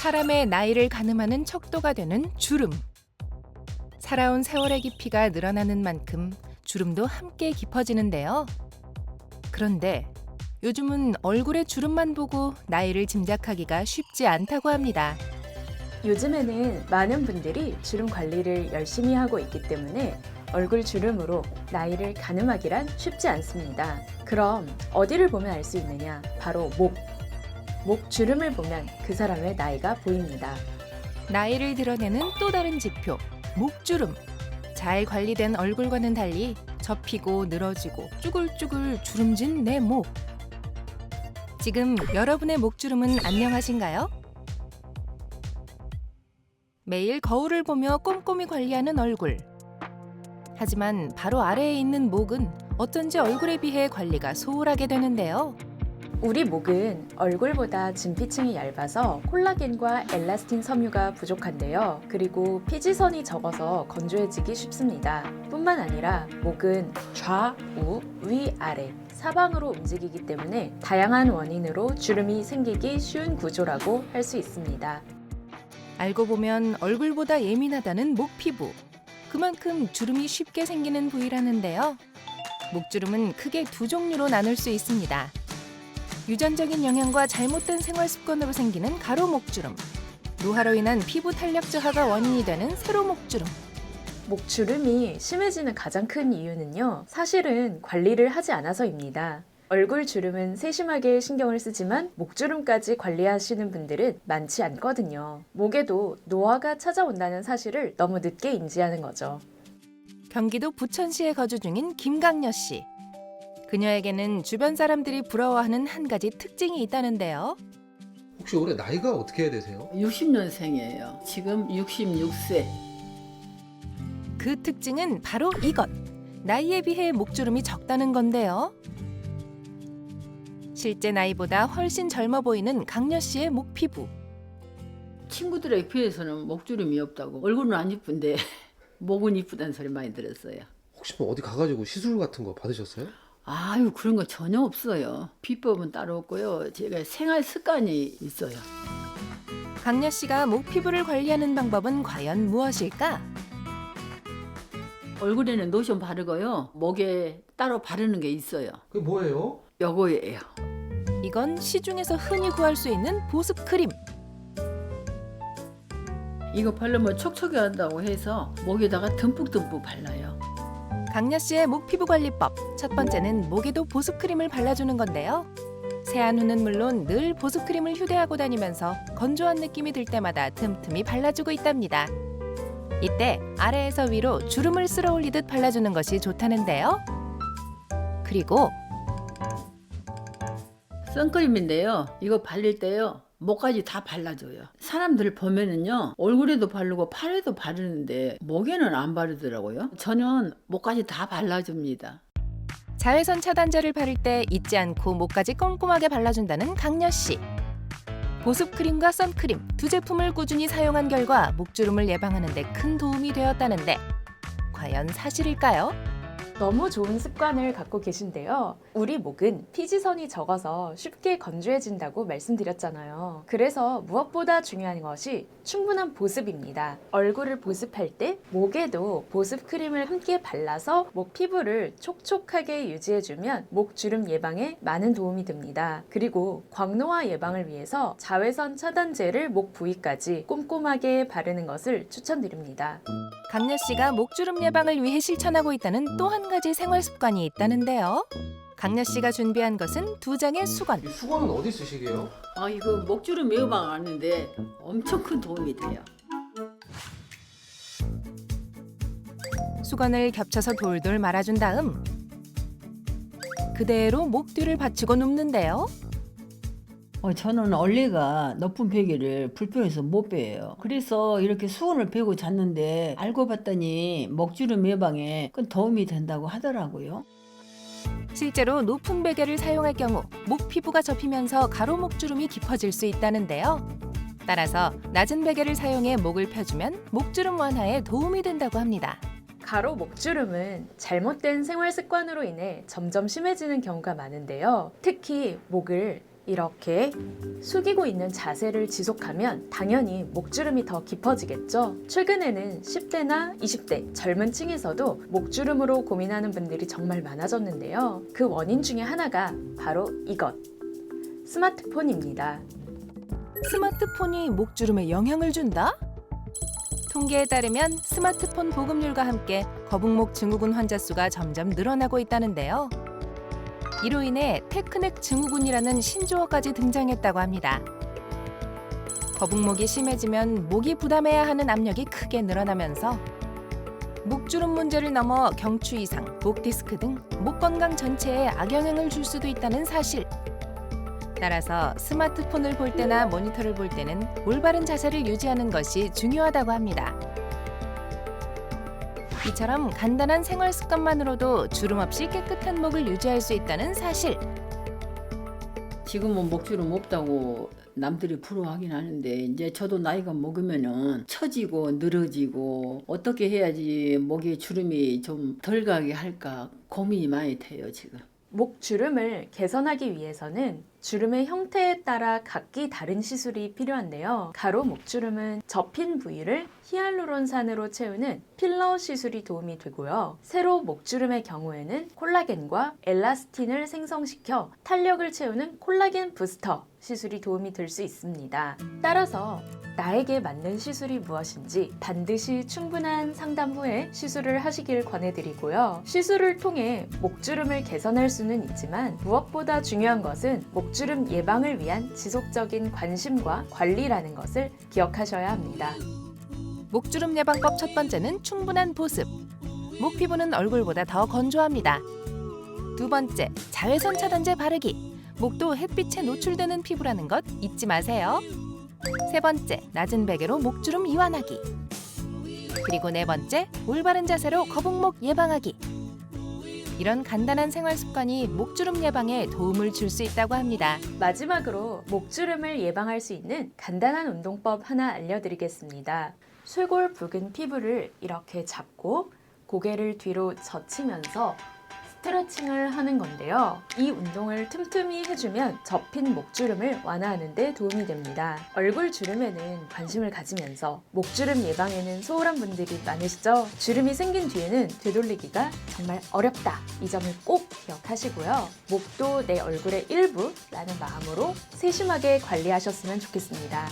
사람의 나이를 가늠하는 척도가 되는 주름. 살아온 세월의 깊이가 늘어나는 만큼 주름도 함께 깊어지는데요. 그런데 요즘은 얼굴에 주름만 보고 나이를 짐작하기가 쉽지 않다고 합니다. 요즘에는 많은 분들이 주름 관리를 열심히 하고 있기 때문에 얼굴 주름으로 나이를 가늠하기란 쉽지 않습니다. 그럼 어디를 보면 알 수 있느냐? 바로 목. 목 주름을 보면 그 사람의 나이가 보입니다. 나이를 드러내는 또 다른 지표, 목주름. 잘 관리된 얼굴과는 달리 접히고 늘어지고 쭈글쭈글 주름진 내 목. 지금 여러분의 목주름은 안녕하신가요? 매일 거울을 보며 꼼꼼히 관리하는 얼굴. 하지만 바로 아래에 있는 목은 어쩐지 얼굴에 비해 관리가 소홀하게 되는데요. 우리 목은 얼굴보다 진피층이 얇아서 콜라겐과 엘라스틴 섬유가 부족한데요. 그리고 피지선이 적어서 건조해지기 쉽습니다. 뿐만 아니라 목은 좌우, 위아래, 사방으로 움직이기 때문에 다양한 원인으로 주름이 생기기 쉬운 구조라고 할 수 있습니다. 알고 보면 얼굴보다 예민하다는 목 피부. 그만큼 주름이 쉽게 생기는 부위라는데요. 목주름은 크게 두 종류로 나눌 수 있습니다. 유전적인 영향과 잘못된 생활 습관으로 생기는 가로 목주름. 노화로 인한 피부 탄력 저하가 원인이 되는 세로 목주름. 목주름이 심해지는 가장 큰 이유는요, 사실은 관리를 하지 않아서입니다. 얼굴 주름은 세심하게 신경을 쓰지만 목주름까지 관리하시는 분들은 많지 않거든요. 목에도 노화가 찾아온다는 사실을 너무 늦게 인지하는 거죠. 경기도 부천시에 거주 중인 김강녀 씨. 그녀에게는 주변 사람들이 부러워하는 한 가지 특징이 있다는데요. 혹시 올해 나이가 어떻게 되세요? 60년생이에요. 지금 66세. 그 특징은 바로 이것. 나이에 비해 목주름이 적다는 건데요. 실제 나이보다 훨씬 젊어 보이는 강녀 씨의 목 피부. 친구들에 비해서는 목주름이 없다고. 얼굴은 안 이쁜데 목은 이쁘다는 소리 많이 들었어요. 혹시 뭐 어디 가가지고 시술 같은 거 받으셨어요? 아유, 그런 거 전혀 없어요. 비법은 따로 없고요. 제가 생활 습관이 있어요. 강녀 씨가 목 피부를 관리하는 방법은 과연 무엇일까? 얼굴에는 로션 바르고요. 목에 따로 바르는 게 있어요. 그게 뭐예요? 요거예요. 이건 시중에서 흔히 구할 수 있는 보습 크림. 이거 바르면 촉촉해 한다고 해서 목에다가 듬뿍듬뿍 발라요. 강녀 씨의 목 피부 관리법. 첫 번째는 목에도 보습 크림을 발라주는 건데요. 세안 후는 물론 늘 보습 크림을 휴대하고 다니면서 건조한 느낌이 들 때마다 틈틈이 발라주고 있답니다. 이때 아래에서 위로 주름을 쓸어 올리듯 발라주는 것이 좋다는데요. 그리고 선크림인데요. 이거 바를 때요. 목까지 다 발라줘요. 사람들 보면은요. 얼굴에도 바르고 팔에도 바르는데 목에는 안 바르더라고요. 저는 목까지 다 발라줍니다. 자외선 차단제를 바를 때 잊지 않고 목까지 꼼꼼하게 발라준다는 강녀 씨. 보습 크림과 선크림 두 제품을 꾸준히 사용한 결과 목주름을 예방하는 데 큰 도움이 되었다는데 과연 사실일까요? 너무 좋은 습관을 갖고 계신데요. 우리 목은 피지선이 적어서 쉽게 건조해진다고 말씀드렸잖아요. 그래서 무엇보다 중요한 것이 충분한 보습입니다. 얼굴을 보습할 때 목에도 보습 크림을 함께 발라서 목 피부를 촉촉하게 유지해주면 목 주름 예방에 많은 도움이 됩니다. 그리고 광노화 예방을 위해서 자외선 차단제를 목 부위까지 꼼꼼하게 바르는 것을 추천드립니다. 강녀 씨가 목주름 예방을 위해 실천하고 있다는 또 한 가지 생활 습관이 있다는데요. 강녀 씨가 준비한 것은 두 장의 수건. 이 수건은 어디 쓰시게요? 아, 이거 목주름 예방하는데 엄청 큰 도움이 돼요. 수건을 겹쳐서 돌돌 말아준 다음 그대로 목 뒤를 받치고 눕는데요. 저는 원래가 높은 베개를 불편해서 못 베요. 그래서 이렇게 수건을 베고 잤는데 알고 봤더니 목주름 예방에 큰 도움이 된다고 하더라고요. 실제로 높은 베개를 사용할 경우 목 피부가 접히면서 가로목 주름이 깊어질 수 있다는데요. 따라서 낮은 베개를 사용해 목을 펴주면 목주름 완화에 도움이 된다고 합니다. 가로 목주름은 잘못된 생활 습관으로 인해 점점 심해지는 경우가 많은데요. 특히 목을 이렇게 숙이고 있는 자세를 지속하면 당연히 목주름이 더 깊어지겠죠. 최근에는 10대나 20대 젊은 층에서도 목주름으로 고민하는 분들이 정말 많아졌는데요. 그 원인 중에 하나가 바로 이것, 스마트폰입니다. 스마트폰이 목주름에 영향을 준다? 통계에 따르면 스마트폰 보급률과 함께 거북목 증후군 환자 수가 점점 늘어나고 있다는데요. 이로 인해 테크넥 증후군이라는 신조어까지 등장했다고 합니다. 거북목이 심해지면 목이 부담해야 하는 압력이 크게 늘어나면서 목주름 문제를 넘어 경추 이상, 목 디스크 등 목 건강 전체에 악영향을 줄 수도 있다는 사실. 따라서 스마트폰을 볼 때나 모니터를 볼 때는 올바른 자세를 유지하는 것이 중요하다고 합니다. 이처럼 간단한 생활 습관만으로도 주름 없이 깨끗한 목을 유지할 수 있다는 사실. 지금은 목주름 없다고 남들이 부러워하긴 하는데 이제 저도 나이가 먹으면은 처지고 늘어지고 어떻게 해야지 목에 주름이 좀 덜 가게 할까 고민이 많이 돼요 지금. 목주름을 개선하기 위해서는 주름의 형태에 따라 각기 다른 시술이 필요한데요. 가로 목주름은 접힌 부위를 히알루론산으로 채우는 필러 시술이 도움이 되고요. 세로 목주름의 경우에는 콜라겐과 엘라스틴을 생성시켜 탄력을 채우는 콜라겐 부스터 시술이 도움이 될 수 있습니다. 따라서 나에게 맞는 시술이 무엇인지 반드시 충분한 상담 후에 시술을 하시길 권해드리고요. 시술을 통해 목주름을 개선할 수는 있지만 무엇보다 중요한 것은 목주름 예방을 위한 지속적인 관심과 관리라는 것을 기억하셔야 합니다. 목주름 예방법 첫 번째는 충분한 보습. 목 피부는 얼굴보다 더 건조합니다. 두 번째, 자외선 차단제 바르기. 목도 햇빛에 노출되는 피부라는 것 잊지 마세요. 세 번째, 낮은 베개로 목주름 이완하기. 그리고 네 번째, 올바른 자세로 거북목 예방하기. 이런 간단한 생활 습관이 목주름 예방에 도움을 줄 수 있다고 합니다. 마지막으로 목주름을 예방할 수 있는 간단한 운동법 하나 알려드리겠습니다. 쇄골 붉은 피부를 이렇게 잡고 고개를 뒤로 젖히면서 스트레칭을 하는 건데요. 이 운동을 틈틈이 해주면 접힌 목주름을 완화하는 데 도움이 됩니다. 얼굴 주름에는 관심을 가지면서 목주름 예방에는 소홀한 분들이 많으시죠? 주름이 생긴 뒤에는 되돌리기가 정말 어렵다. 이 점을 꼭 기억하시고요. 목도 내 얼굴의 일부라는 마음으로 세심하게 관리하셨으면 좋겠습니다.